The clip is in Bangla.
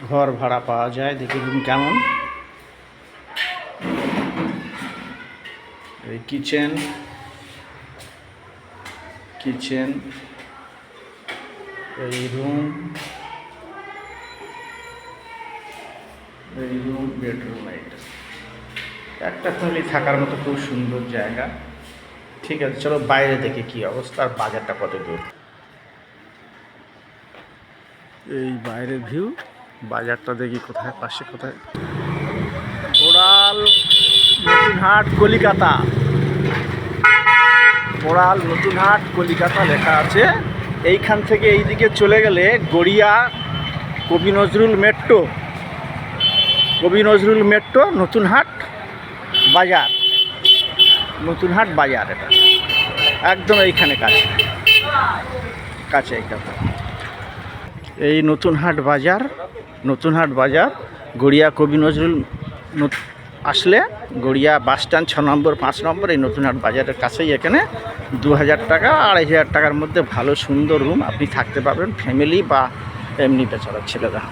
ঘর ভাড়া পাওয়া যায়। দেখি রুম কেমন। এই কিচেন, এই রুম, বেডরুম। এইটা একটা ফ্যামিলি থাকার মতো খুব সুন্দর জায়গা। ঠিক আছে, চলো বাইরে দেখে কি অবস্থা আর বাজারটা কত দূর। এই বাইরের ভিউ, বাজারটা দেখি কোথায়, পাশে কোথায়। বোড়াল নতুনহাট কলিকাতা, বোড়াল নতুনহাট কলিকাতা লেখা আছে। এইখান থেকে এইদিকে চলে গেলে গড়িয়া কবি নজরুল মেট্রো নতুনহাট বাজার, নতুনহাট বাজার। এটা একদম এইখানে কাছে এইখানে। এই নতুনহাট বাজার গড়িয়া কবি নজরুল আসলে গড়িয়া বাস স্ট্যান্ড 6 নম্বর 5 নম্বর এই নতুনহাট বাজারের কাছেই। এখানে 2000 টাকা 2500 টাকার মধ্যে ভালো সুন্দর রুম আপনি থাকতে পারবেন, ফ্যামিলি বা এমনি বেচারা ছেলেরা।